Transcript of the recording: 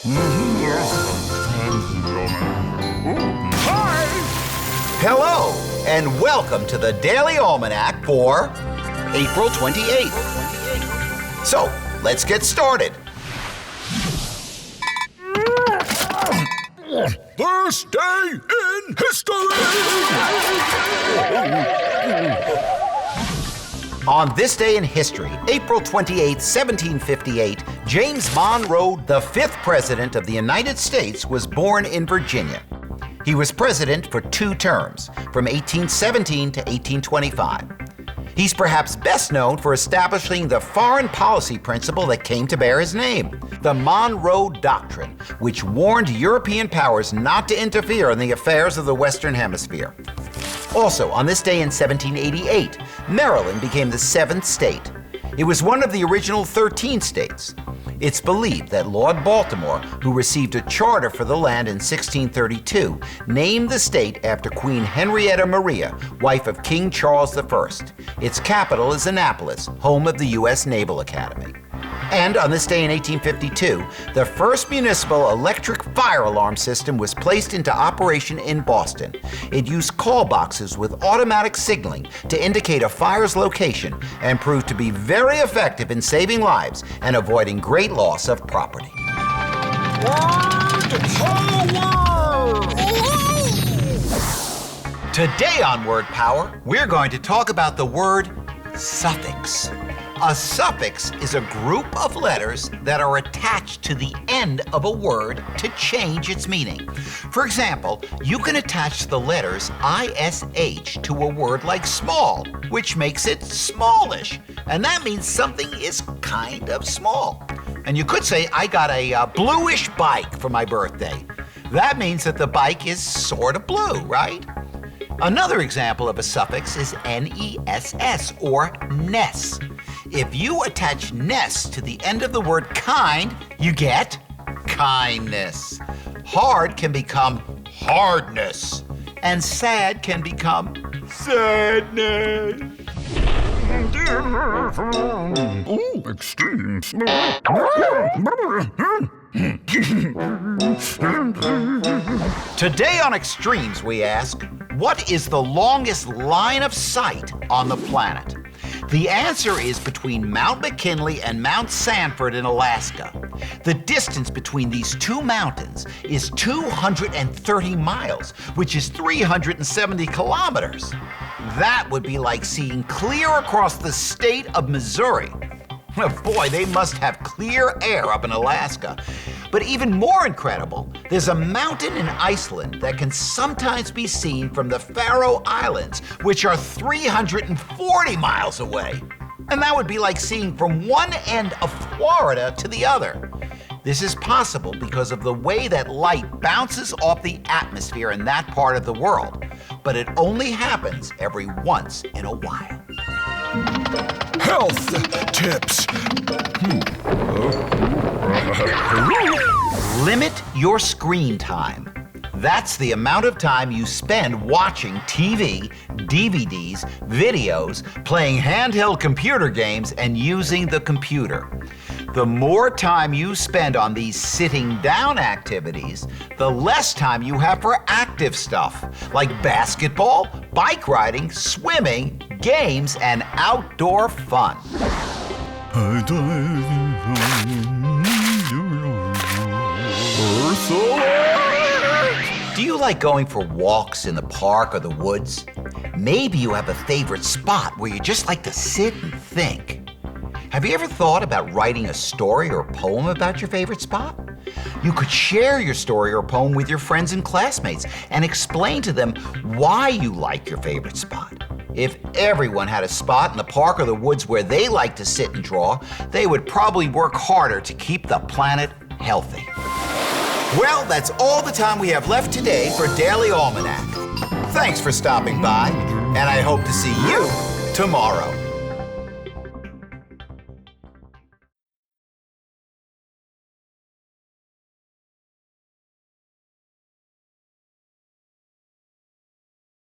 Hi! Hello, and welcome to the Daily Almanac for April 28th. So, let's get started. This day in history! On this day in history, April 28, 1758, James Monroe, the 5th President of the United States, was born in Virginia. He was president for 2 terms, from 1817 to 1825. He's perhaps best known for establishing the foreign policy principle that came to bear his name, the Monroe Doctrine, which warned European powers not to interfere in the affairs of the Western Hemisphere. Also, on this day in 1788, Maryland became the 7th state. It was one of the original 13 states. It's believed that Lord Baltimore, who received a charter for the land in 1632, named the state after Queen Henrietta Maria, wife of King Charles I. Its capital is Annapolis, home of the U.S. Naval Academy. And on this day in 1852, the first municipal electric fire alarm system was placed into operation in Boston. It used call boxes with automatic signaling to indicate a fire's location and proved to be very effective in saving lives and avoiding great loss of property. Today on Word Power, we're going to talk about the word suffix. A suffix is a group of letters that are attached to the end of a word to change its meaning. For example, you can attach the letters ISH to a word like small, which makes it smallish. And that means something is kind of small. And you could say, I got a bluish bike for my birthday. That means that the bike is sort of blue, right? Another example of a suffix is NESS or ness. If you attach ness to the end of the word kind, you get kindness. Hard can become hardness, and sad can become sadness. Ooh, extremes. Today on Extremes, we ask, what is the longest line of sight on the planet? The answer is between Mount McKinley and Mount Sanford in Alaska. The distance between these 2 mountains is 230 miles, which is 370 kilometers. That would be like seeing clear across the state of Missouri. Boy, they must have clear air up in Alaska. But even more incredible, there's a mountain in Iceland that can sometimes be seen from the Faroe Islands, which are 340 miles away. And that would be like seeing from one end of Florida to the other. This is possible because of the way that light bounces off the atmosphere in that part of the world. But it only happens every once in a while. Health tips. Limit your screen time. That's the amount of time you spend watching TV, DVDs, videos, playing handheld computer games, and using the computer. The more time you spend on these sitting down activities, the less time you have for active stuff, like basketball, bike riding, swimming, games, and outdoor fun. Do you like going for walks in the park or the woods? Maybe you have a favorite spot where you just like to sit and think. Have you ever thought about writing a story or a poem about your favorite spot? You could share your story or poem with your friends and classmates and explain to them why you like your favorite spot. If everyone had a spot in the park or the woods where they like to sit and draw, they would probably work harder to keep the planet healthy. Well, that's all the time we have left today for Daily Almanac. Thanks for stopping by, and I hope to see you tomorrow.